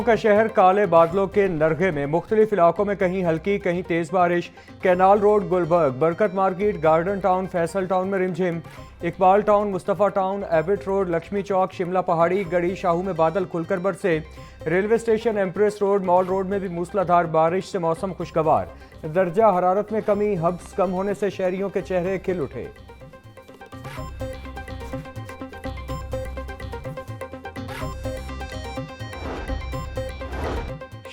का शहर काले बादलों के नरगे में मुख्तलिफ इलाकों में कहीं हल्की कहीं तेज बारिश। Canal road, Gulberg, Barkat market, garden town, Faisal town में रिमझिम। Iqbal town, Mustafa town, Abbott road, Lakshmi Chowk, Shimla Pahari, Garhi Shahu में बादल खुलकर बरसे। Railway station, empress road, mall road में भी मूसलाधार बारिश से मौसम खुशगवार। दर्जा हरारत में कमी, हब्स कम होने से शहरियों के चेहरे खिल उठे।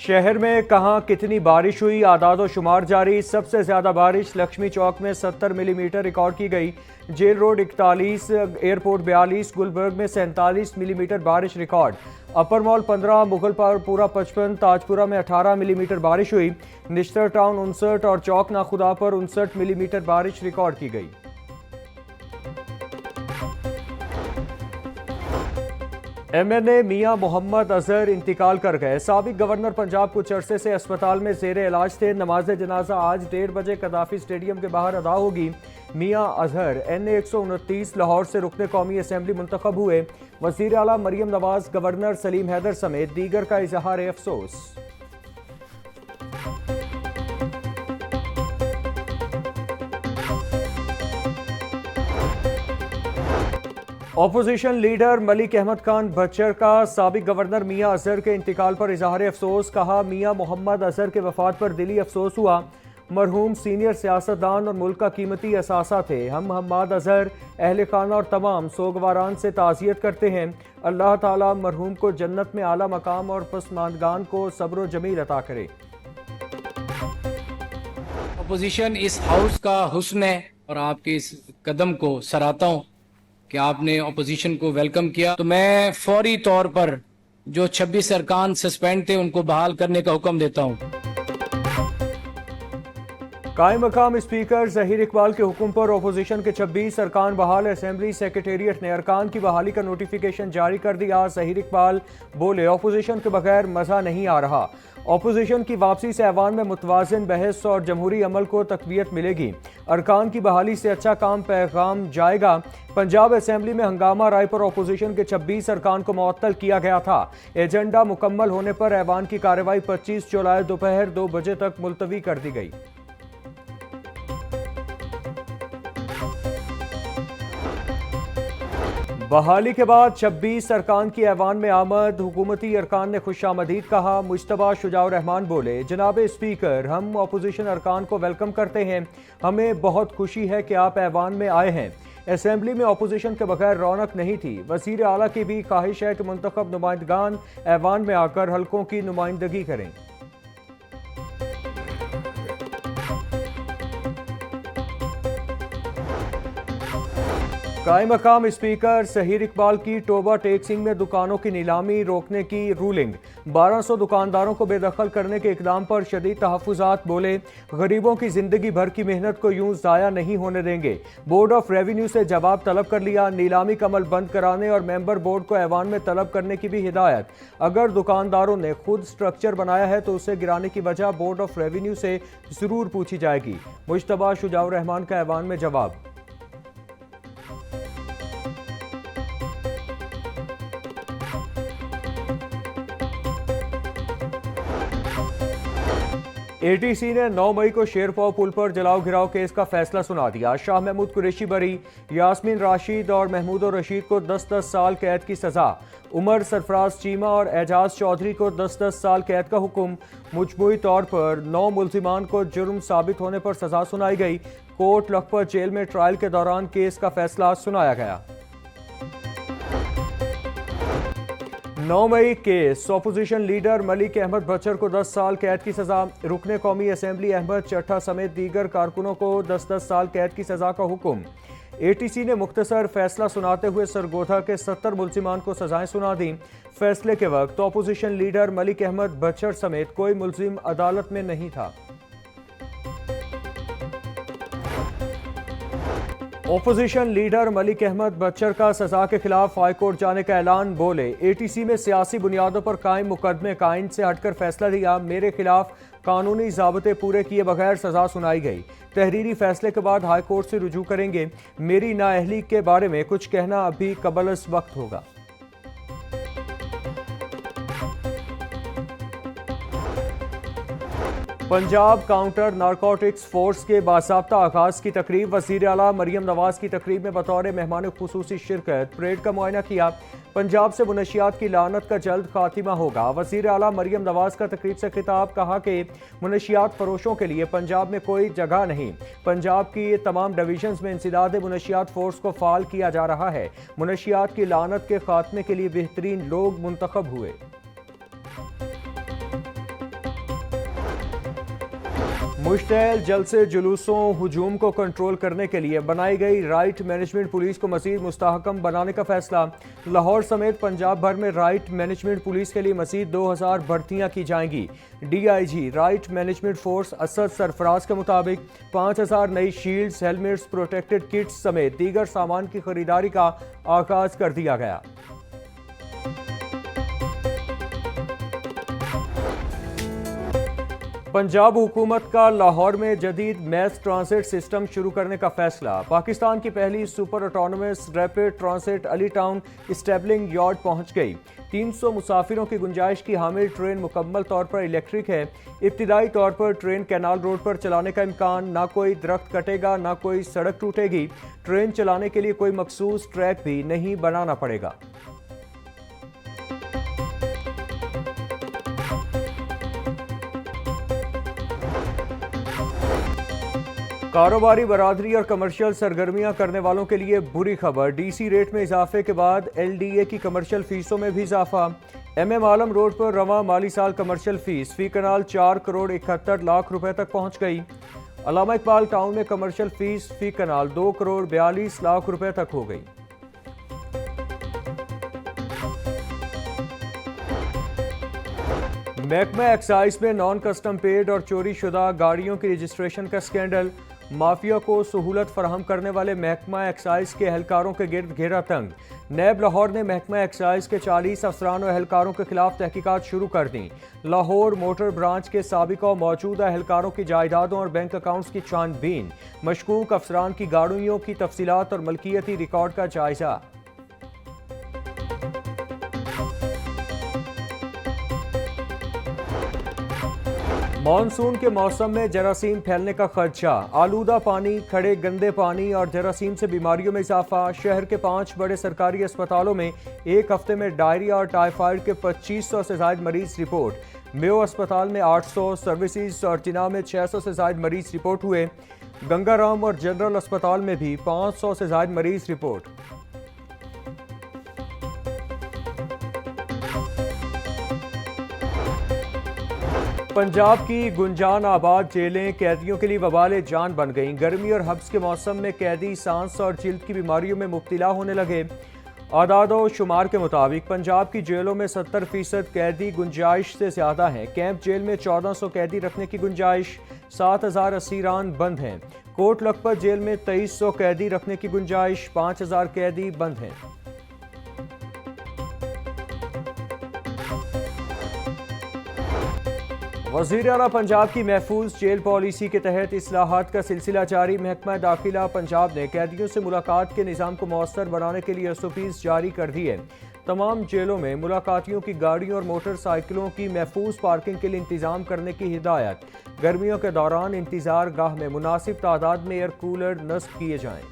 शहर में कहां कितनी बारिश हुई, आदादो शुमार जारी। सबसे ज्यादा बारिश लक्ष्मी चौक में 70 मिलीमीटर रिकॉर्ड की गई। जेल रोड 41, एयरपोर्ट 42, गुलबर्ग में 47 मिलीमीटर बारिश रिकॉर्ड। अपर मॉल 15, मुगलपुरा 55, ताजपुरा में 18 मिलीमीटर बारिश हुई। निश्तर टाउन 59 और चौक नाखुदा पर 59 मिलीमीटर बारिश रिकॉर्ड की गई। MNA मियां मोहम्मद अजहर इंतकाल कर गए। साबिक गवर्नर पंजाब कुछ अरसे से अस्पताल में जेर इलाज थे। नमाज जनाजा आज 1:30 बजे कदाफी स्टेडियम के बाहर अदा होगी। मियां अजहर NA 129 लाहौर से रुकने कौमी असम्बली मुंतखब हुए। वज़ीर आला मरियम नवाज, गवर्नर सलीम हैदर समेत दीगर का इजहार अफसोस। ऑपोजिशन लीडर मलिक अहमद खान बच्चर का साबिक गवर्नर मियां अजहर के इंतकाल पर इजहार अफसोस। कहा, मियां मोहम्मद अजहर के वफात पर दिली अफसोस हुआ। मरहूम सीनियर सियासतदान और मुल्क का कीमती असासा थे। हम मोहम्मद अजहर, अहल खाना और तमाम सोगवारान से ताज़ियत करते हैं। अल्लाह ताला मरहूम को जन्नत में आला मकाम और पसमानदगान को सब्र जमील अता करे। अपोजिशन इस हाउस का हुस्न है और आपके इस कदम को सराहता हूँ कि आपने अपोजिशन को वेलकम किया। तो मैं फौरी तौर पर जो 26 अरकान सस्पेंड थे उनको बहाल करने का हुक्म देता हूँ। कायम मकाम स्पीकर जहीर इकबाल के हुक्म पर अपोजिशन के 26 अरकान बहाल। असेंबली सेक्रेटेरिएट ने अरकान की बहाली का नोटिफिकेशन जारी कर दिया। जहीर इकबाल बोले, अपोजिशन के बगैर मजा नहीं आ रहा। अपोजिशन की वापसी से ऐवान में मुतवाज़िन बहस और जमहूरी अमल को तकवीत मिलेगी। अरकान की बहाली से अच्छा काम पैगाम जाएगा। पंजाब असेंबली में हंगामा राय पर अपोजिशन के 26 अरकान को मुअत्तल किया गया था। एजेंडा मुकम्मल होने पर ऐवान की कार्रवाई 25 जुलाई दोपहर 2 बजे तक मुलतवी कर दी गई। बहाली के बाद 26 अरकान की ऐवान में आमद। हुकूमती अरकान ने खुशामदीद कहा। मुश्तबा शुजाउर रहमान बोले, जनाब स्पीकर, हम अपोजिशन अरकान को वेलकम करते हैं। हमें बहुत खुशी है कि आप ऐवान में आए हैं। असेंबली में अपोजिशन के बगैर रौनक नहीं थी। वज़ीर आला की भी ख्वाहिश है कि मुंतखब नुमाइंदगान ऐवान में आकर हल्कों की नुमाइंदगी करें। कायम मकाम स्पीकर जहीर इकबाल की टोबा टेक्सिंग में दुकानों की नीलामी रोकने की रूलिंग। 1200 दुकानदारों को बेदखल करने के इकदाम पर शदीद तहफ़्फ़ुज़ात। बोले, गरीबों की जिंदगी भर की मेहनत को यूं ज़ाया नहीं होने देंगे। बोर्ड ऑफ रेवेन्यू से जवाब तलब कर लिया। नीलामी का अमल बंद कराने और मेंबर बोर्ड को ऐवान में तलब करने की भी हिदायत। अगर दुकानदारों ने खुद स्ट्रक्चर बनाया है तो उसे गिराने की वजह बोर्ड ऑफ रेवेन्यू से जरूर पूछी जाएगी। मुश्तबा शुजाउर रहमान का ऐवान में जवाब। ATC ने 9 मई को शेरपाव पुल पर जलाओ घिराव केस का फैसला सुना दिया। शाह महमूद कुरैशी बरी, यास्मीन राशिद और महमूद और रशीद को 10-10 साल कैद की सजा। उमर सरफराज चीमा और एजाज चौधरी को 10-10 साल कैद का हुक्म। मुजमुई तौर पर 9 मुल्जिमान को जुर्म साबित होने पर सजा सुनाई गई। कोट लखपत जेल में ट्रायल के दौरान केस का फैसला सुनाया गया। 9 मई case. Opposition leader Malik Ahmad Bachar को 10 साल कैद की सजा। रुकने कौमी असम्बली अहमद चट्टा समेत दीगर कारकुनों को 10-10 साल कैद की सजा का हुक्म। ATC ने मुख्तसर फैसला सुनाते हुए सरगोधा के 70 मुल्जिमान को सजाएं सुना दी। फैसले के वक्त अपोजिशन लीडर मलिक अहमद बच्चर समेत कोई मुल्जिम अदालत में नहीं था। ओपोजिशन लीडर मलिक अहमद बच्चर का सजा के खिलाफ हाईकोर्ट जाने का ऐलान। बोले, ATC में सियासी बुनियादों पर कायम मुकदमे का आइन से हटकर फैसला दिया। मेरे खिलाफ कानूनी ज़ाब्ते पूरे किए बगैर सजा सुनाई गई। तहरीरी फैसले के बाद हाईकोर्ट से रुजू करेंगे। मेरी नाअहली के बारे में कुछ कहना अभी कबल अज़ वक्त होगा। पंजाब काउंटर नारकोटिक्स फोर्स के बासाब्ता आगाज की तकरीब। वज़ीर आला मरियम नवाज की तकरीब में बतौर मेहमान खुसूसी शिरकत। परेड का मुआयना किया। पंजाब से मुनशियात की लानत का जल्द खात्मा होगा। वज़ीर आला मरियम नवाज का तकरीब से खिताब। कहा कि मुनशियात फरोशों के लिए पंजाब में कोई जगह नहीं। पंजाब की तमाम डिवीजन में इंसदाद मुनशियात फोर्स को फाल किया जा रहा है। मुनशियात की लानत के खात्मे के लिए बेहतरीन लोग मुंतखब हुए। मुश्तैल जलसे जुलूसों हुजूम को कंट्रोल करने के लिए बनाई गई राइट मैनेजमेंट पुलिस को मजीद मुस्तहकम बनाने का फैसला। लाहौर समेत पंजाब भर में राइट मैनेजमेंट पुलिस के लिए मजीद 2000 भर्तियां की जाएंगी। DIG right management force Asad Sarfaraz के मुताबिक 5000 नई शील्ड्स, हेलमेट्स, प्रोटेक्टेड किट्स समेत दीगर सामान की खरीदारी का आगाज कर दिया गया। पंजाब हुकूमत का लाहौर में जदीद मैस ट्रांसिट सिस्टम शुरू करने का फैसला। पाकिस्तान की पहली super autonomous rapid transit Ali town स्टेबलिंग yard पहुंच गई। 300 मुसाफिरों की गुंजाइश की हामिल ट्रेन मुकम्मल तौर पर इलेक्ट्रिक है। इब्तिदाई तौर पर ट्रेन कैनाल रोड पर चलाने का इम्कान। ना कोई दरख्त कटेगा, ना कोई सड़क टूटेगी। ट्रेन चलाने के लिए कोई मखसूस ट्रैक भी नहीं बनाना पड़ेगा। कारोबारी बरादरी और कमर्शियल सरगर्मियां करने वालों के लिए बुरी खबर। DC रेट में इजाफे के बाद LDA की कमर्शियल फीसों में भी इजाफा। MM आलम रोड पर रवां माली साल कमर्शियल फीस फी कनाल 4 करोड़ 71 लाख रुपए तक पहुंच गई। अल्लामा इकबाल टाउन में कमर्शियल फीस फी कनाल 2 करोड़ 42 लाख रुपए तक हो गई। महकमा एक्साइज में नॉन कस्टम पेड और चोरी शुदा गाड़ियों की रजिस्ट्रेशन का स्कैंडल। माफिया को सहूलत फराहम करने वाले महकमा एक्साइज के एहलकारों के गिर्द घेरा तंग। नैब लाहौर ने महकमा एक्साइज के 40 अफसरान और एहलकारों के खिलाफ तहकीकात शुरू कर दी। लाहौर मोटर ब्रांच के साबिका और मौजूदा एहलकारों की जायदादों और बैंक अकाउंट्स की छानबीन। मशकूक अफसरान की गाड़ियों की तफसीलात और मलकियती रिकॉर्ड का जायजा। मानसून के मौसम में जरासीम फैलने का खदशा। आलूदा पानी, खड़े गंदे पानी और जरासीम से बीमारियों में इजाफा। शहर के 5 बड़े सरकारी अस्पतालों में एक हफ्ते में डायरिया और टाइफाइड के 2500 से ज्यादा मरीज रिपोर्ट। मेयो अस्पताल में 800, सर्विसेज और जिना में 600 से ज्यादा मरीज रिपोर्ट हुए। गंगाराम और जनरल अस्पताल में भी 500 से ज्यादा मरीज रिपोर्ट। पंजाब की गुंजान आबाद जेलें कैदियों के लिए वबाले जान बन गईं। गर्मी और हब्स के मौसम में कैदी सांस और जिल्द की बीमारियों में मुब्तला होने लगे। आदादो शुमार के मुताबिक पंजाब की जेलों में 70% कैदी गुंजाइश से ज्यादा हैं। कैंप जेल में 1400 कैदी रखने की गुंजाइश। 7000 असीरान बंद हैं। कोट लखपत जेल में 2300 कैदी रखने की गुंजाइश। 5000 कैदी बंद हैं। वज़ीर आला पंजाब की महफूज जेल पॉलिसी के तहत इस्लाहात का सिलसिला जारी। महकमा दाखिला पंजाब ने कैदियों से मुलाकात के निज़ाम को मौसर बनाने के लिए SOPs जारी कर दी है। तमाम जेलों में मुलाकातियों की गाड़ियों और मोटरसाइकिलों की महफूज पार्किंग के लिए इंतजाम करने की हिदायत। गर्मियों के दौरान इंतजार गाह में मुनासिब तादाद में एयर कूलर नस्ब किए जाएं।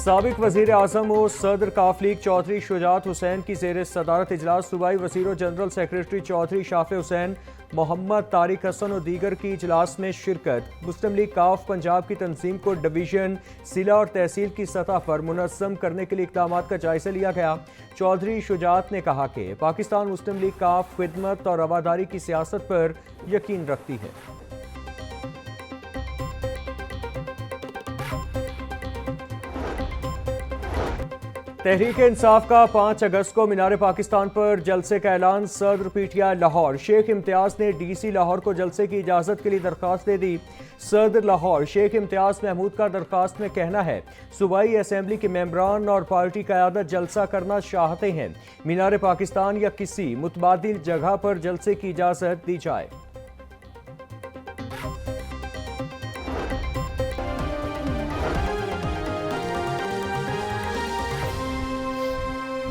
साबिक वज़ीर आज़म और सदर काफ लीग चौधरी शुजात हुसैन की ज़ेर सदारत इजलास। सूबाई वज़ीर और जनरल सेक्रेटरी चौधरी शाफे हुसैन, मोहम्मद तारिक हसन और दीगर की इजलास में शिरकत। मुस्लिम लीग काफ पंजाब की तंजीम को डिवीजन, जिला और तहसील की सतह पर मुनज़्ज़म करने के लिए इक़दाम का जायज़ा लिया गया। चौधरी शुजात ने कहा कि पाकिस्तान मुस्लिम लीग काफ खिदमत और रवादारी की सियासत पर यकीन रखती है। तहरीक इंसाफ का 5 अगस्त को मीनार पाकिस्तान पर जलसे का ऐलान। सदर PTI लाहौर शेख इम्तियाज ने DC लाहौर को जलसे की इजाज़त के लिए दरख्वास्त दे दी। सदर लाहौर शेख इम्तियाज महमूद का दरख्वास्त में कहना है सूबाई असम्बली के मेंबरान और पार्टी क़यादत जलसा करना चाहते हैं। मीनार पाकिस्तान या किसी मुतबादिल जगह पर जलसे की इजाज़त दी जाए।